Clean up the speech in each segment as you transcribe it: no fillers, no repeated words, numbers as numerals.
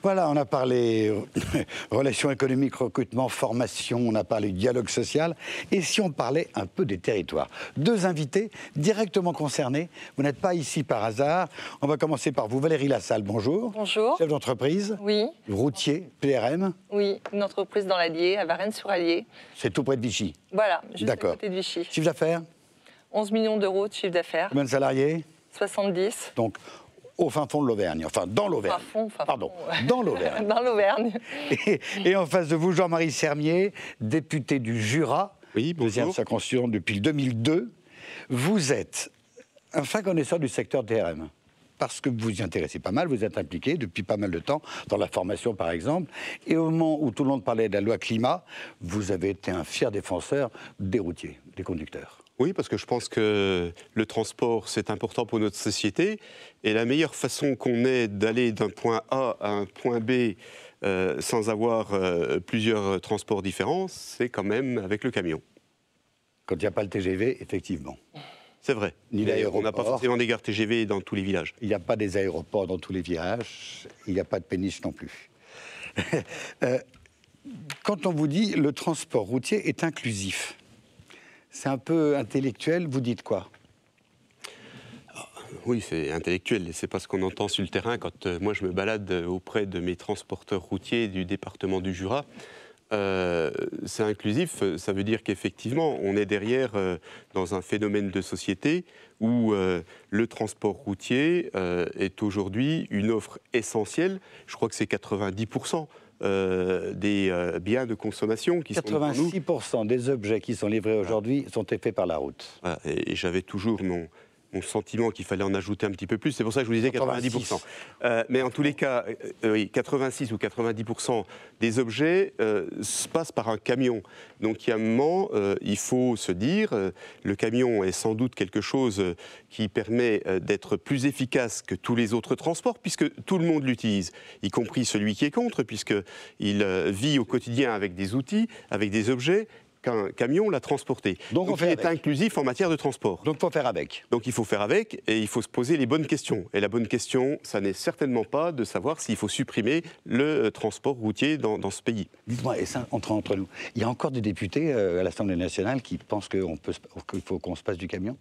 Voilà, on a parlé relations économiques, recrutement, formation, on a parlé dialogue social. Et si on parlait un peu des territoires? Deux invités directement concernés. Vous n'êtes pas ici par hasard. On va commencer par vous, Valérie Lassalle, bonjour. Bonjour. Chef d'entreprise. Oui. Routier, PRM. Oui, une entreprise dans l'Allier, à Varennes-sur-Allier. C'est tout près de Vichy. Voilà, juste à D'accord. côté de Vichy. Chiffre d'affaires? 11 millions d'euros de chiffre d'affaires. Combien de salariés? 70. Donc, au fin fond de l'Auvergne, enfin dans l'Auvergne. Pardon, dans l'Auvergne. Dans l'Auvergne. Et en face de vous, Jean-Marie Sermier, député du Jura, oui, deuxième circonscription depuis 2002. Vous êtes un fin connaisseur du secteur DRM, parce que vous vous y intéressez pas mal, vous êtes impliqué depuis pas mal de temps dans la formation par exemple, et au moment où tout le monde parlait de la loi climat, vous avez été un fier défenseur des routiers, des conducteurs. Oui, parce que je pense que le transport, c'est important pour notre société. Et la meilleure façon qu'on ait d'aller d'un point A à un point B sans avoir plusieurs transports différents, c'est quand même avec le camion. Quand il n'y a pas le TGV, effectivement. C'est vrai. Ni d'aéroport. On n'a pas forcément des gares TGV dans tous les villages. Il n'y a pas des aéroports dans tous les villages. Il n'y a pas de péniche non plus. Quand on vous dit le transport routier est inclusif, c'est un peu intellectuel, vous dites quoi? Oui, c'est intellectuel, et c'est pas ce qu'on entend sur le terrain quand moi je me balade auprès de mes transporteurs routiers du département du Jura. C'est inclusif, ça veut dire qu'effectivement on est derrière dans un phénomène de société où le transport routier est aujourd'hui une offre essentielle. Je crois que c'est 90%. Des biens de consommation qui 86% des objets qui sont livrés aujourd'hui sont faits par la route. Voilà, et j'avais toujours mon sentiment qu'il fallait en ajouter un petit peu plus. C'est pour ça que je vous disais 90%. Mais en tous les cas, oui, 86 ou 90% des objets se passent par un camion. Donc il y a un moment, il faut se dire, le camion est sans doute quelque chose qui permet d'être plus efficace que tous les autres transports, puisque tout le monde l'utilise, y compris celui qui est contre, puisqu'il vit au quotidien avec des outils, avec des objets qu'un camion l'a transporté. Donc il est inclusif en matière de transport. Donc il faut faire avec. Donc il faut faire avec et il faut se poser les bonnes questions. Et la bonne question, ça n'est certainement pas de savoir s'il faut supprimer le transport routier dans ce pays. Dites-moi, et ça, entre nous, il y a encore des députés à l'Assemblée nationale qui pensent qu'il faut qu'on se passe du camion?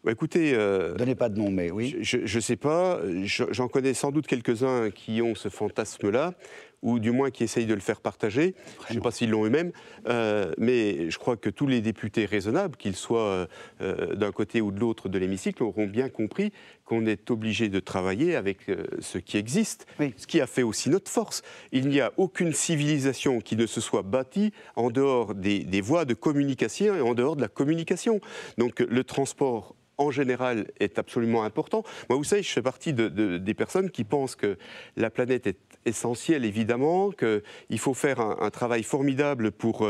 Bah écoutez... Donnez pas de nom, mais oui. Je ne sais pas. J'en connais sans doute quelques-uns qui ont ce fantasme-là, ou du moins qui essayent de le faire partager. Vraiment. Je ne sais pas s'ils l'ont eux-mêmes, mais je crois que tous les députés raisonnables, qu'ils soient d'un côté ou de l'autre de l'hémicycle, auront bien compris qu'on est obligé de travailler avec ce qui existe, oui. Ce qui a fait aussi notre force. Il n'y a aucune civilisation qui ne se soit bâtie en dehors des voies de communication et en dehors de la communication. Donc le transport en général est absolument important. Moi, vous savez, je fais partie des personnes qui pensent que la planète est essentielle, évidemment, qu'il faut faire un travail formidable pour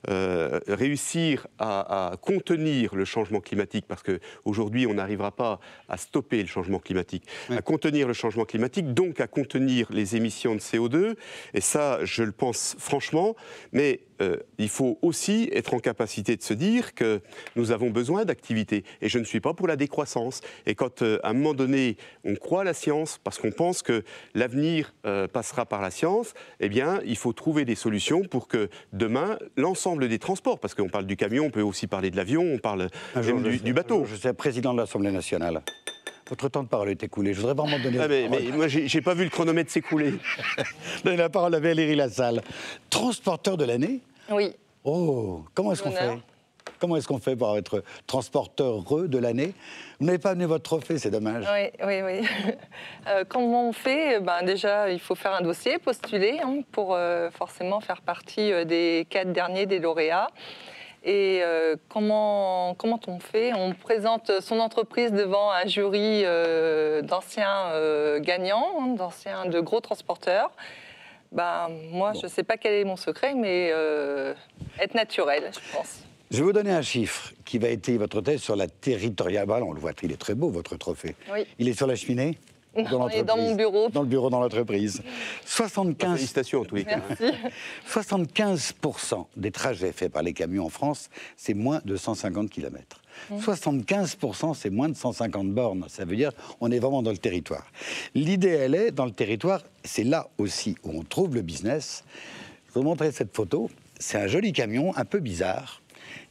réussir à contenir le changement climatique, parce qu'aujourd'hui, on n'arrivera pas à stopper le changement climatique, oui. À contenir le changement climatique, donc à contenir les émissions de CO2, et ça, je le pense franchement, mais il faut aussi être en capacité de se dire que nous avons besoin d'activité, et je ne suis pas pour la décroissance. Et quand, à un moment donné, on croit à la science, parce qu'on pense que l'avenir passera par la science, eh bien, il faut trouver des solutions pour que demain, l'ensemble des transports, parce qu'on parle du camion, on peut aussi parler de l'avion, on parle même du bateau. Je suis président de l'Assemblée nationale. Votre temps de parole est écoulé. Je voudrais vraiment donner Ah, la parole. mais moi, j'ai pas vu le chronomètre s'écouler. Donner la parole à Valérie Lassalle. Transporteur de l'année? Oui. Oh, comment est-ce qu'on L'honneur. fait? Comment est-ce qu'on fait pour être transporteur de l'année? Vous n'avez pas amené votre trophée, c'est dommage. Oui. Comment on fait? Déjà, il faut faire un dossier, postuler, pour forcément faire partie des 4 derniers des lauréats. Et comment on fait? On présente son entreprise devant un jury d'anciens gagnants, d'anciens de gros transporteurs. Moi, je ne sais pas quel est mon secret, mais être naturel, je pense. Je vais vous donner un chiffre qui va étayer votre thèse sur la territoriale. On le voit, il est très beau, votre trophée. Oui. Il est sur la cheminée? Non, il est dans mon bureau. Dans le bureau, dans l'entreprise. 75... Félicitations en tous les cas. Merci. 75% des trajets faits par les camions en France, c'est moins de 150 km. 75%, c'est moins de 150 bornes. Ça veut dire on est vraiment dans le territoire. L'idée, elle est dans le territoire. C'est là aussi où on trouve le business. Je vais vous montrer cette photo. C'est un joli camion, un peu bizarre.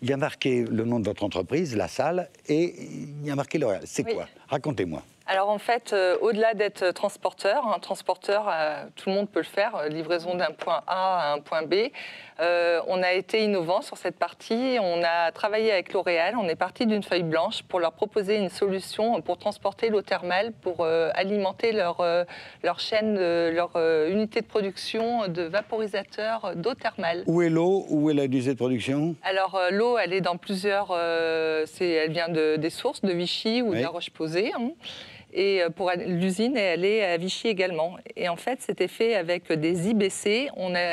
Il y a marqué le nom de votre entreprise, Lassalle, et il y a marqué L'Oréal. C'est quoi? Racontez-moi. Alors en fait, au-delà d'être transporteur, un transporteur, tout le monde peut le faire, livraison d'un point A à un point B. On a été innovant sur cette partie, on a travaillé avec L'Oréal, on est parti d'une feuille blanche pour leur proposer une solution pour transporter l'eau thermale, pour alimenter leur chaîne, leur unité de production de vaporisateurs d'eau thermale. Où est l'eau? Où est la unité de production? Alors l'eau, elle est dans plusieurs... elle vient des sources, de Vichy ou de la Roche-Posay. Et pour l'usine, elle est à Vichy également. Et en fait, c'était fait avec des IBC.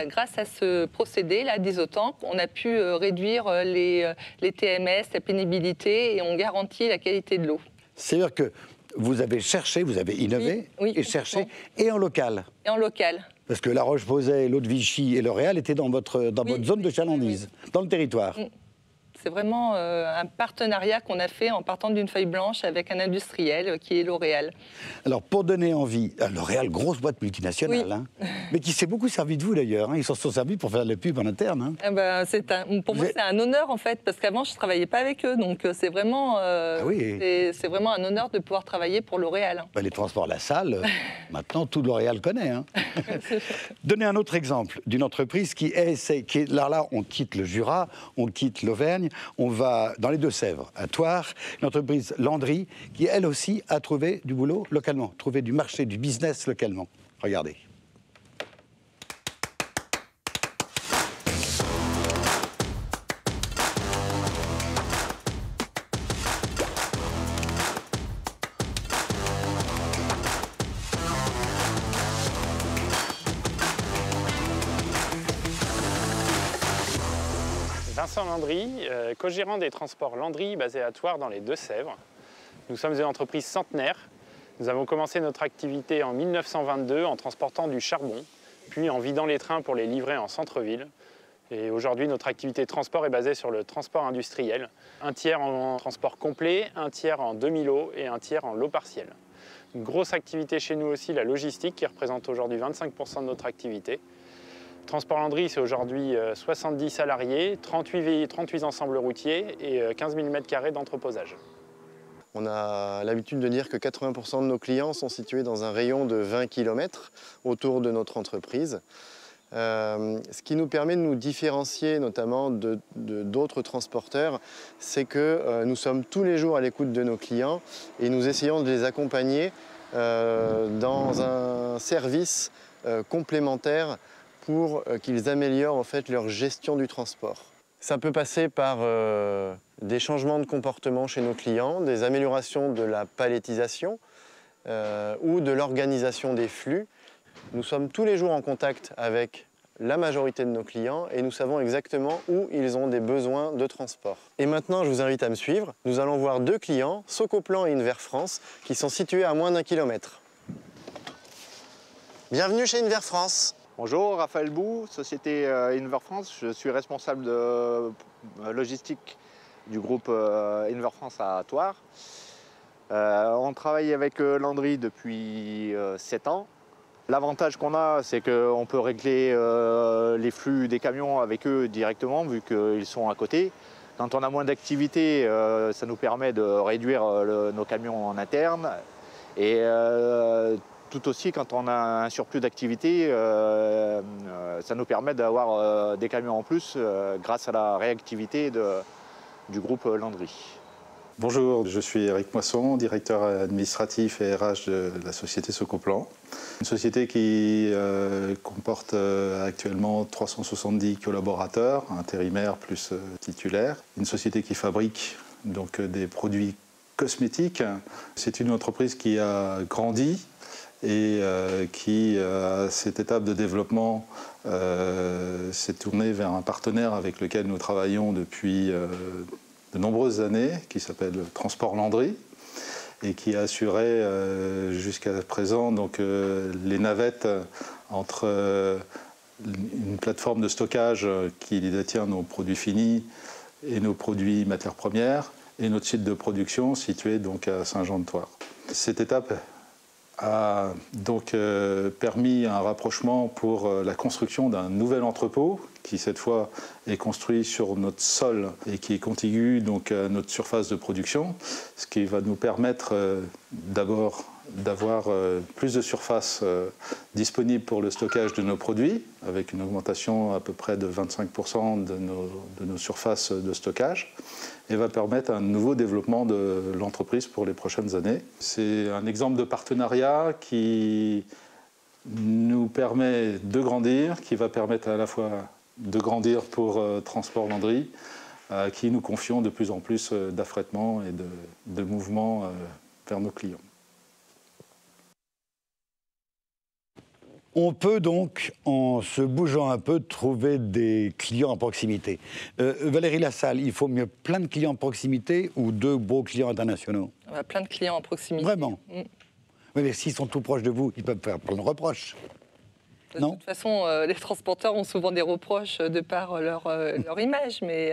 Grâce à ce procédé-là d'isotank, on a pu réduire les TMS, la pénibilité, et on garantit la qualité de l'eau. C'est-à-dire que vous avez cherché, vous avez innové et cherché, et en local. Et en local. Parce que La Roche-Posay, l'eau de Vichy et L'Oréal étaient dans votre zone de chalandise, dans le territoire. C'est vraiment un partenariat qu'on a fait en partant d'une feuille blanche avec un industriel qui est L'Oréal. Alors, pour donner envie, L'Oréal, grosse boîte multinationale, mais qui s'est beaucoup servi de vous d'ailleurs. Ils s'en sont servis pour faire de la pub en interne. Pour moi, c'est un honneur en fait, parce qu'avant, je ne travaillais pas avec eux. Donc, c'est vraiment, c'est vraiment un honneur de pouvoir travailler pour L'Oréal. Les transports Lassalle, maintenant, tout L'Oréal connaît. Donnez un autre exemple d'une entreprise qui est là, on quitte le Jura, on quitte l'Auvergne, on va dans les Deux-Sèvres, à Thouars, une entreprise Landry, qui elle aussi a trouvé du boulot localement, trouvé du marché, du business localement. Regardez. Vincent Landry, co-gérant des transports Landry basé à Thouars dans les Deux-Sèvres. Nous sommes une entreprise centenaire. Nous avons commencé notre activité en 1922 en transportant du charbon, puis en vidant les trains pour les livrer en centre-ville. Et aujourd'hui, notre activité de transport est basée sur le transport industriel. Un tiers en transport complet, un tiers en demi-lot et un tiers en lot partiel. Une grosse activité chez nous aussi, la logistique, qui représente aujourd'hui 25% de notre activité. Transport Landry, c'est aujourd'hui 70 salariés, 38 ensembles routiers et 15 000 m² d'entreposage. On a l'habitude de dire que 80% de nos clients sont situés dans un rayon de 20 km autour de notre entreprise. Ce qui nous permet de nous différencier notamment d'autres transporteurs, c'est que nous sommes tous les jours à l'écoute de nos clients et nous essayons de les accompagner dans un service complémentaire pour qu'ils améliorent en fait leur gestion du transport. Ça peut passer par des changements de comportement chez nos clients, des améliorations de la palettisation ou de l'organisation des flux. Nous sommes tous les jours en contact avec la majorité de nos clients et nous savons exactement où ils ont des besoins de transport. Et maintenant, je vous invite à me suivre. Nous allons voir 2 clients, Socoplan et Inver France, qui sont situés à moins d'1 kilomètre. Bienvenue chez Inver France. Bonjour, Raphaël Bou, société Inver France. Je suis responsable de logistique du groupe Inver France à Thouars. On travaille avec Landry depuis 7 ans. L'avantage qu'on a, c'est qu'on peut régler les flux des camions avec eux directement, vu qu'ils sont à côté. Quand on a moins d'activité, ça nous permet de réduire nos camions en interne Et tout aussi, quand on a un surplus d'activité, ça nous permet d'avoir des camions en plus grâce à la réactivité du groupe Landry. Bonjour, je suis Eric Moisson, directeur administratif et RH de la société Socoplan. Une société qui comporte actuellement 370 collaborateurs, intérimaires plus titulaires. Une société qui fabrique donc des produits cosmétiques. C'est une entreprise qui a grandi et qui, à cette étape de développement, s'est tournée vers un partenaire avec lequel nous travaillons depuis de nombreuses années, qui s'appelle Transport Landry, et qui a assuré jusqu'à présent donc, les navettes entre une plateforme de stockage qui détient nos produits finis et nos produits matières premières, et notre site de production situé donc à Saint-Jean-de-Thouars. Cette étape a donc permis un rapprochement pour la construction d'un nouvel entrepôt qui cette fois est construit sur notre sol et qui est contigu donc à notre surface de production, ce qui va nous permettre d'abord d'avoir plus de surface disponible pour le stockage de nos produits, avec une augmentation à peu près de 25% de nos surfaces de stockage, et va permettre un nouveau développement de l'entreprise pour les prochaines années. C'est un exemple de partenariat qui nous permet de grandir, qui va permettre à la fois de grandir pour Transport Landry, à qui nous confions de plus en plus d'affrètement et de mouvements vers nos clients. On peut donc, en se bougeant un peu, trouver des clients à proximité. Valérie Lassalle, il faut mieux plein de clients à proximité ou 2 beaux clients internationaux? Plein de clients à proximité. Vraiment? Oui, mais s'ils sont tout proches de vous, ils peuvent faire plein de reproches. De toute façon, les transporteurs ont souvent des reproches de par leur image, mais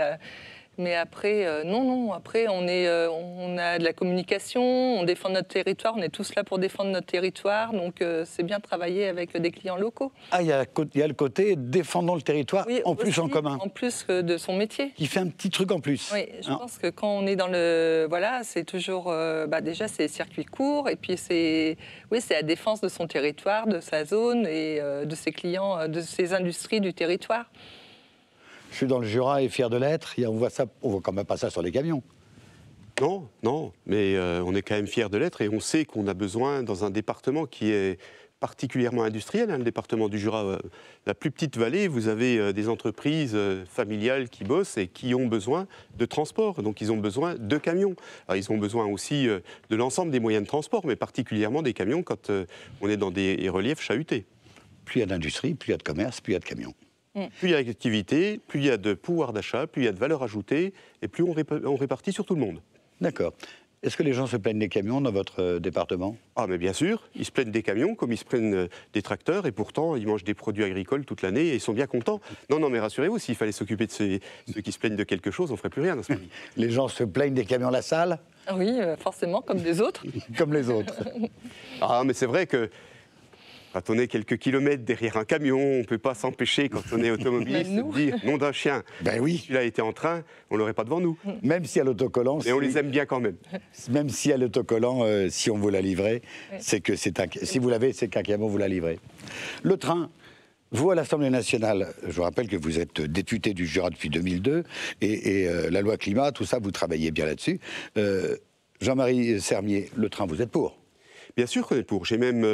après, non. Après, on a de la communication, on défend notre territoire, on est tous là pour défendre notre territoire, donc c'est bien de travailler avec des clients locaux. Ah, il y a le côté défendant le territoire, oui, en plus aussi, en commun. En plus de son métier. Il fait un petit truc en plus. Oui, je pense que quand on est dans le... Voilà, c'est toujours... déjà, c'est circuit court, et puis c'est la défense de son territoire, de sa zone, et de ses clients, de ses industries du territoire. Je suis dans le Jura et fier de l'être. On voit quand même pas ça sur les camions. Non, mais on est quand même fier de l'être et on sait qu'on a besoin, dans un département qui est particulièrement industriel, le département du Jura, la plus petite vallée, vous avez des entreprises familiales qui bossent et qui ont besoin de transport. Donc ils ont besoin de camions. Alors, ils ont besoin aussi de l'ensemble des moyens de transport, mais particulièrement des camions quand on est dans des reliefs chahutés. Plus il y a d'industrie, plus il y a de commerce, plus il y a de camions. Plus il y a d'activité, plus il y a de pouvoir d'achat, plus il y a de valeur ajoutée, et plus on répartit sur tout le monde. D'accord. Est-ce que les gens se plaignent des camions dans votre département? Ah, mais bien sûr, ils se plaignent des camions comme ils se plaignent des tracteurs, et pourtant ils mangent des produits agricoles toute l'année et ils sont bien contents. Non, mais rassurez-vous, s'il fallait s'occuper de ceux qui se plaignent de quelque chose, on ne ferait plus rien dans ce pays. Les gens se plaignent des camions Lassalle? Oui, forcément, comme des autres. Comme les autres. Ah, mais c'est vrai que quand on est quelques kilomètres derrière un camion, on ne peut pas s'empêcher, quand on est automobiliste, de dire « nom d'un chien ». Ben oui. Si celui-là était en train, on ne l'aurait pas devant nous. Même si à l'autocollant... Et on les aime bien quand même. Même si à l'autocollant, si on vous l'a livré, c'est que si vous l'avez, c'est qu'un camion vous l'a livré. Le train, vous à l'Assemblée nationale, je vous rappelle que vous êtes député du Jura depuis 2002, et la loi climat, tout ça, vous travaillez bien là-dessus. Jean-Marie Sermier, le train, vous êtes pour? Bien sûr qu'on est pour. J'ai même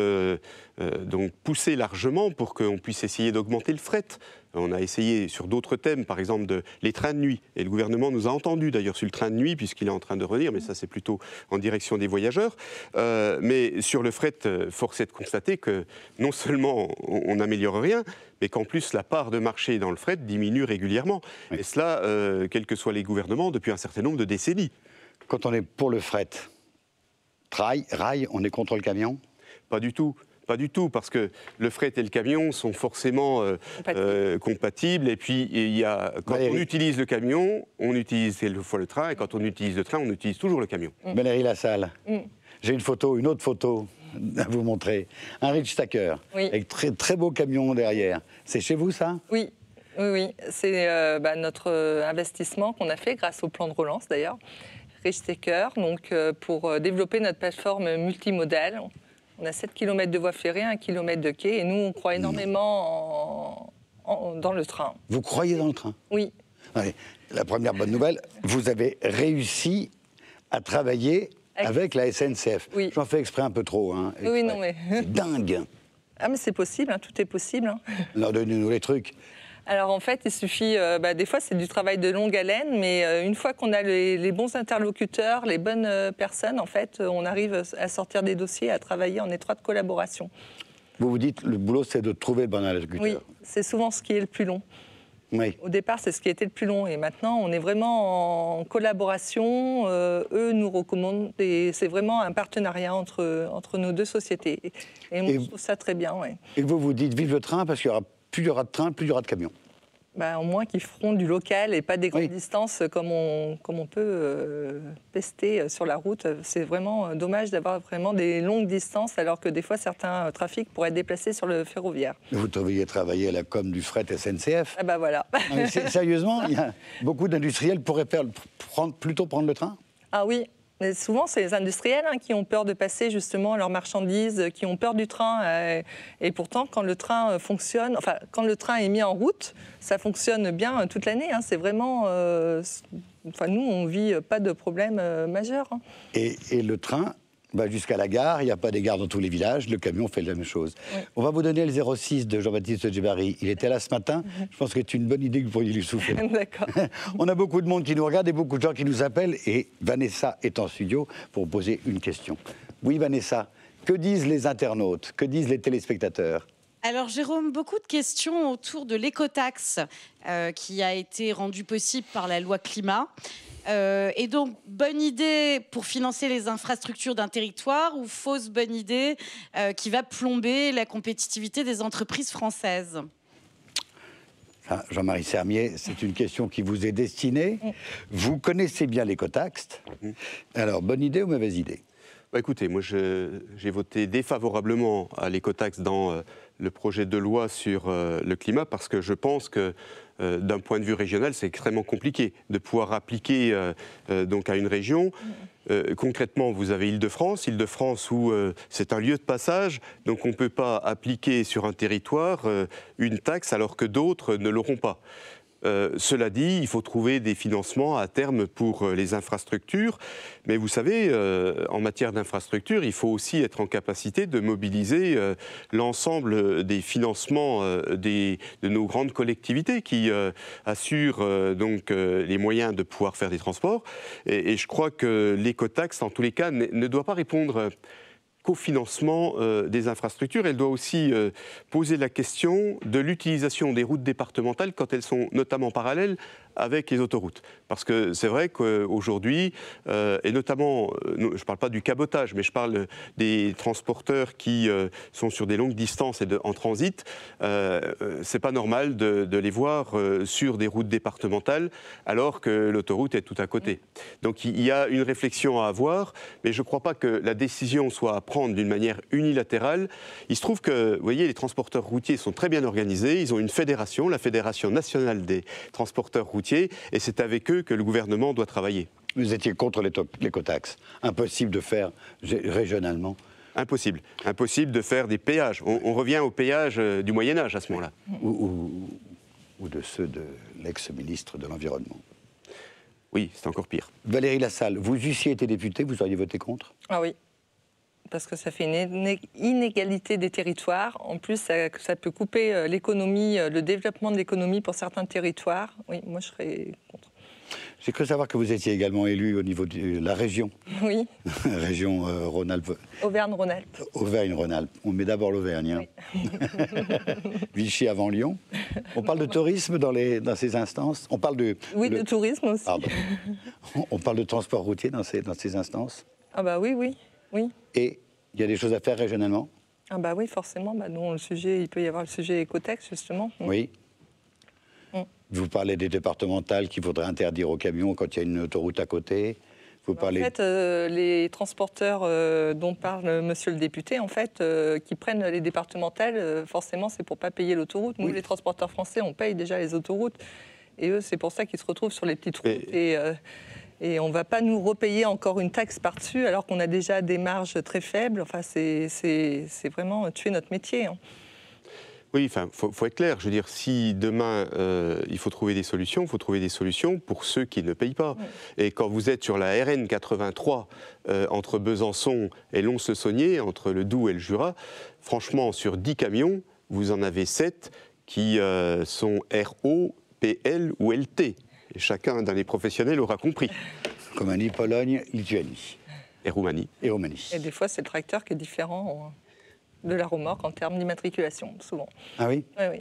donc poussé largement pour qu'on puisse essayer d'augmenter le fret. On a essayé sur d'autres thèmes, par exemple les trains de nuit. Et le gouvernement nous a entendus d'ailleurs sur le train de nuit, puisqu'il est en train de revenir, mais ça c'est plutôt en direction des voyageurs. Mais sur le fret, force est de constater que non seulement on n'améliore rien, mais qu'en plus la part de marché dans le fret diminue régulièrement. Oui. Et cela, quels que soient les gouvernements, depuis un certain nombre de décennies. Quand on est pour le fret, rail, on est contre le camion? Pas du tout. Pas du tout, parce que le fret et le camion sont forcément compatibles. Et puis, quand on utilise le camion, on utilise quelquefois le train. Et quand on utilise le train, on utilise toujours le camion. Valérie Lassalle, j'ai une autre photo à vous montrer. Un Richtstacker, avec très beau camion derrière. C'est chez vous, ça? Oui. C'est notre investissement qu'on a fait grâce au plan de relance, d'ailleurs. Richteker, donc pour développer notre plateforme multimodale. On a 7 km de voies ferrées, 1 km de quai, et nous, on croit énormément dans le train. Vous croyez dans le train? Oui. Ouais. La première bonne nouvelle, vous avez réussi à travailler avec la SNCF. Oui. J'en fais exprès un peu trop. Hein, Oui, non, mais... C'est dingue. Ah, mais c'est possible, hein, tout est possible. Hein. Alors, donnez-nous les trucs. Alors en fait, il suffit, des fois c'est du travail de longue haleine, mais une fois qu'on a les bons interlocuteurs, les bonnes personnes, en fait, on arrive à sortir des dossiers, à travailler en étroite collaboration. Vous vous dites, le boulot, c'est de trouver le bon interlocuteur. Oui, c'est souvent ce qui est le plus long. Oui. Au départ, c'est ce qui était le plus long, et maintenant, on est vraiment en collaboration. Eux nous recommandent, et c'est vraiment un partenariat entre nos deux sociétés. Et moi, je trouve ça très bien. Ouais. Et vous vous dites, vive le train, parce qu'il y aura plus il y aura de train, plus il y aura de camions. Au moins qu'ils feront du local et pas des grandes distances comme on peut pester sur la route. C'est vraiment dommage d'avoir vraiment des longues distances alors que des fois certains trafics pourraient être déplacés sur le ferroviaire. Vous devriez travailler à la com du fret SNCF. Ah bah voilà. Sérieusement, il y a beaucoup d'industriels pourraient plutôt prendre le train? Ah oui. Mais souvent, c'est les industriels qui ont peur de passer justement leurs marchandises, qui ont peur du train. Et pourtant, quand le train fonctionne, enfin, quand le train est mis en route, ça fonctionne bien toute l'année. C'est vraiment... nous, on ne vit pas de problème majeur. Et le train va jusqu'à la gare, il n'y a pas des gares dans tous les villages, le camion fait la même chose. Oui. On va vous donner le 06 de Jean-Baptiste Djebari. Il était là ce matin. Je pense que c'est une bonne idée que vous pourriez lui souffler. D'accord. On a beaucoup de monde qui nous regarde et beaucoup de gens qui nous appellent. Et Vanessa est en studio pour poser une question. Oui, Vanessa, que disent les internautes? Que disent les téléspectateurs? Alors, Jérôme, beaucoup de questions autour de l'écotaxe qui a été rendue possible par la loi climat. Et donc, bonne idée pour financer les infrastructures d'un territoire ou fausse bonne idée qui va plomber la compétitivité des entreprises françaises? Jean-Marie Sermier, c'est une question qui vous est destinée. Vous connaissez bien l'écotaxe. Alors, bonne idée ou mauvaise idée? Écoutez, moi j'ai voté défavorablement à l'écotaxe dans le projet de loi sur le climat parce que je pense que d'un point de vue régional, c'est extrêmement compliqué de pouvoir appliquer donc à une région. Concrètement, vous avez Île-de-France où c'est un lieu de passage, donc on ne peut pas appliquer sur un territoire une taxe alors que d'autres ne l'auront pas. Cela dit, il faut trouver des financements à terme pour les infrastructures. Mais vous savez, en matière d'infrastructures, il faut aussi être en capacité de mobiliser l'ensemble des financements de nos grandes collectivités qui assurent donc les moyens de pouvoir faire des transports. Et je crois que l'écotaxe, en tous les cas, ne doit pas répondre qu'au financement des infrastructures. Elle doit aussi poser la question de l'utilisation des routes départementales quand elles sont notamment parallèles avec les autoroutes. Parce que c'est vrai qu'aujourd'hui, et notamment, je ne parle pas du cabotage, mais je parle des transporteurs qui sont sur des longues distances et en transit, c'est pas normal de les voir sur des routes départementales alors que l'autoroute est tout à côté. Donc il y a une réflexion à avoir, mais je ne crois pas que la décision soit à prendre d'une manière unilatérale. Il se trouve que, vous voyez, les transporteurs routiers sont très bien organisés, ils ont une fédération, la Fédération nationale des transporteurs routiers, et c'est avec eux que le gouvernement doit travailler. Vous étiez contre l'écotaxe. Impossible de faire régionalement. Impossible. Impossible de faire des péages. On revient aux péages du Moyen-Âge à ce moment-là. Ou de ceux de l'ex-ministre de l'Environnement. Oui, c'est encore pire. Valérie Lassalle, vous eussiez été députée, vous auriez voté contre? Ah oui. Parce que ça fait une inégalité des territoires. En plus, ça peut couper l'économie, le développement de l'économie pour certains territoires. Oui, moi, je serais contre. J'ai cru savoir que vous étiez également élu au niveau de la région. Oui. Région Rhône-Alpes. Auvergne-Rhône-Alpes. Auvergne-Rhône-Alpes. On met d'abord l'Auvergne. Hein. Oui. Vichy avant Lyon. On parle de tourisme dans ces instances. On parle de... Oui, de tourisme aussi. Pardon. On parle de transport routier dans ces instances. Ah bah oui, oui. Oui. Et il y a des choses à faire régionalement? Ah bah oui, forcément. Nous, le sujet, il peut y avoir le sujet écotaxe, justement. Oui. Vous parlez des départementales qu'il faudrait interdire aux camions quand il y a une autoroute à côté. Vous parlez... En fait, les transporteurs dont parle monsieur le député, en fait, qui prennent les départementales, forcément, c'est pour ne pas payer l'autoroute. Nous, les transporteurs français, on paye déjà les autoroutes. Et eux, c'est pour ça qu'ils se retrouvent sur les petites routes. Et on ne va pas nous repayer encore une taxe par-dessus alors qu'on a déjà des marges très faibles. Enfin, c'est vraiment tuer notre métier. Hein. Oui, enfin, faut être clair. Je veux dire, si demain, il faut trouver des solutions, il faut trouver des solutions pour ceux qui ne payent pas. Et quand vous êtes sur la RN 83, entre Besançon et Lons-le-Saunier, entre le Doubs et le Jura, franchement, sur 10 camions, vous en avez 7 qui sont RO, PL ou LT. Et chacun dans les professionnels aura compris. Roumanie, Pologne, Lituanie. Et Roumanie. Et Roumanie. Et des fois, c'est le tracteur qui est différent de la remorque en termes d'immatriculation, souvent. Ah oui? Oui, oui.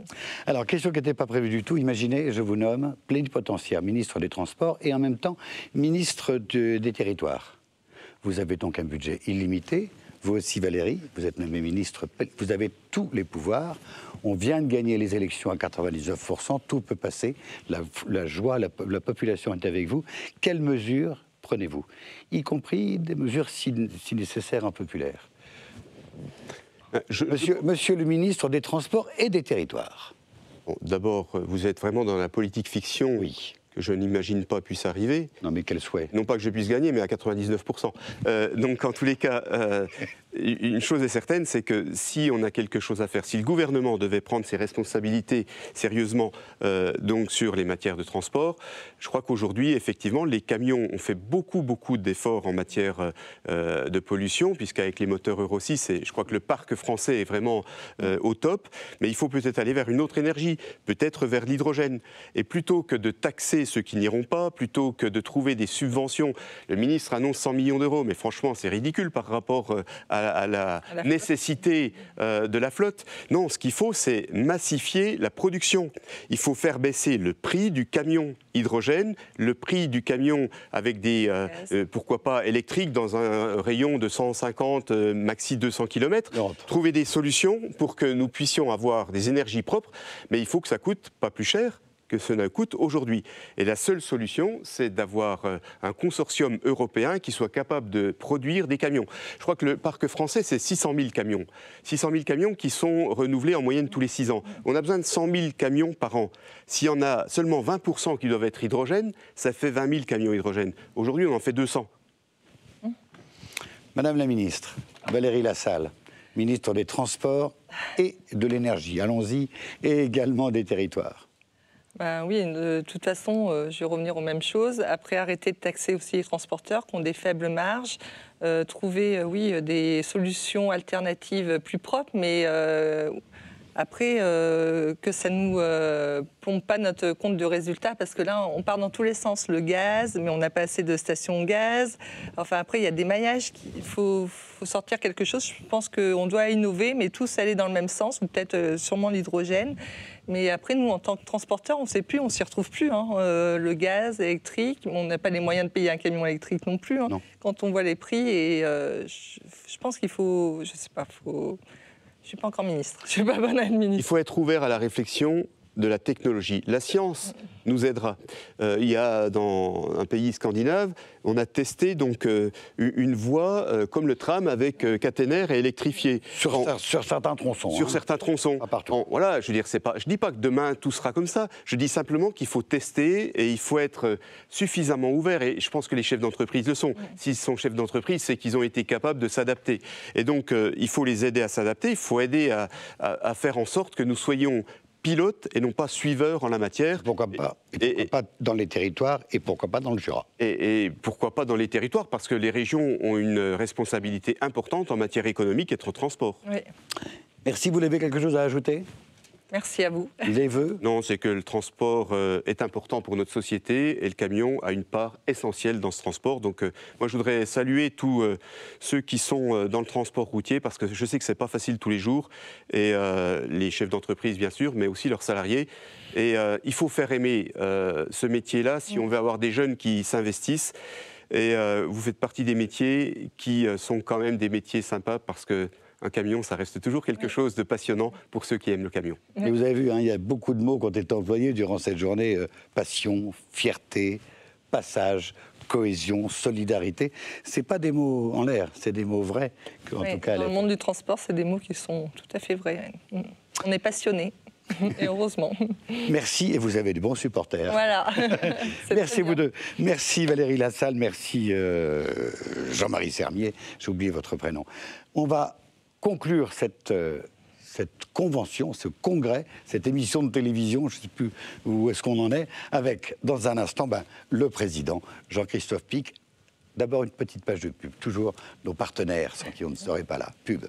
Alors, question qui n'était pas prévue du tout. Imaginez, je vous nomme plénipotentiaire, ministre des Transports et en même temps ministre des Territoires. Vous avez donc un budget illimité. Vous aussi, Valérie, vous êtes nommé ministre, vous avez tous les pouvoirs. On vient de gagner les élections à 99%, tout peut passer. La joie, la population est avec vous. Quelles mesures prenez-vous? Y compris des mesures si nécessaires impopulaires. Monsieur le ministre des Transports et des Territoires. Bon, d'abord, vous êtes vraiment dans la politique fiction. Oui. Que je n'imagine pas puisse arriver. Non, mais quel souhait. Non pas que je puisse gagner, mais à 99%. Donc, en tous les cas, une chose est certaine, c'est que si on a quelque chose à faire, si le gouvernement devait prendre ses responsabilités sérieusement donc sur les matières de transport, je crois qu'aujourd'hui, effectivement, les camions ont fait beaucoup d'efforts en matière de pollution, puisqu'avec les moteurs Euro 6, je crois que le parc français est vraiment au top, mais il faut peut-être aller vers une autre énergie, peut-être vers l'hydrogène. Et plutôt que de taxer ceux qui n'iront pas, plutôt que de trouver des subventions. Le ministre annonce 100 millions d'euros, mais franchement, c'est ridicule par rapport à la nécessité de la flotte. Non, ce qu'il faut, c'est massifier la production. Il faut faire baisser le prix du camion hydrogène, le prix du camion avec des, pourquoi pas, électriques dans un rayon de 150, maxi 200 km. Trouver des solutions pour que nous puissions avoir des énergies propres, mais il faut que ça coûte pas plus cher que cela coûte aujourd'hui. Et la seule solution, c'est d'avoir un consortium européen qui soit capable de produire des camions. Je crois que le parc français, c'est 600 000 camions. 600 000 camions qui sont renouvelés en moyenne tous les 6 ans. On a besoin de 100 000 camions par an. S'il y en a seulement 20% qui doivent être hydrogène, ça fait 20 000 camions hydrogène. Aujourd'hui, on en fait 200. Madame la ministre, Valérie Lassalle, ministre des Transports et de l'Énergie, allons-y, et également des Territoires. Ben oui, de toute façon, je vais revenir aux mêmes choses. Après, arrêter de taxer aussi les transporteurs qui ont des faibles marges. Trouver, oui, des solutions alternatives plus propres, mais après, que ça ne nous pompe pas notre compte de résultat, parce que là, on part dans tous les sens. Le gaz, mais on n'a pas assez de stations gaz. Enfin, après, il y a des maillages. Il faut sortir quelque chose. Je pense qu'on doit innover, mais tous aller dans le même sens, ou peut-être sûrement l'hydrogène. Mais après, nous, en tant que transporteurs, on ne sait plus, on ne s'y retrouve plus. Hein. Le gaz électrique, on n'a pas les moyens de payer un camion électrique non plus. Hein, quand on voit les prix, et je pense qu'il faut, je ne sais pas, je ne suis pas encore ministre, je ne suis pas bonne à être ministre. Il faut être ouvert à la réflexion de la technologie. La science nous aidera. Il y a dans un pays scandinave, on a testé donc une voie comme le tram avec caténaire et électrifié. Sur certains tronçons. Sur certains tronçons. Pas partout. Voilà, je veux dire, je dis pas que demain tout sera comme ça. Je dis simplement qu'il faut tester et il faut être suffisamment ouvert. Et je pense que les chefs d'entreprise le sont. S'ils sont chefs d'entreprise, c'est qu'ils ont été capables de s'adapter. Et donc, il faut les aider à s'adapter. Il faut aider à faire en sorte que nous soyons pilote et non pas suiveur en la matière. Pourquoi pas, pas dans les territoires et pourquoi pas dans le Jura. Et pourquoi pas dans les territoires, parce que les régions ont une responsabilité importante en matière économique et de transport. Oui. Merci, vous avez quelque chose à ajouter ? Merci à vous. Les vœux ? Non, c'est que le transport est important pour notre société et le camion a une part essentielle dans ce transport. Donc moi, je voudrais saluer tous ceux qui sont dans le transport routier parce que je sais que ce n'est pas facile tous les jours. Et les chefs d'entreprise, bien sûr, mais aussi leurs salariés. Et il faut faire aimer ce métier-là si on veut avoir des jeunes qui s'investissent. Et vous faites partie des métiers qui sont quand même des métiers sympas parce que un camion, ça reste toujours quelque chose de passionnant pour ceux qui aiment le camion. Et vous avez vu, hein, il y a beaucoup de mots qui ont été employés durant cette journée. Passion, fierté, passage, cohésion, solidarité. Ce pas des mots en l'air, c'est des mots vrais. En tout cas, dans le monde du transport, c'est des mots qui sont tout à fait vrais. On est passionné. Et heureusement. Merci, et vous avez de bons supporters. Voilà. Merci vous deux. Merci Valérie Lassalle, merci Jean-Marie Sermier, j'ai oublié votre prénom. On va conclure cette convention, ce congrès, cette émission de télévision, je ne sais plus où est-ce qu'on en est, avec, dans un instant, le président Jean-Christophe Pic. D'abord, une petite page de pub. Toujours nos partenaires, sans qui on ne serait pas là. Pub.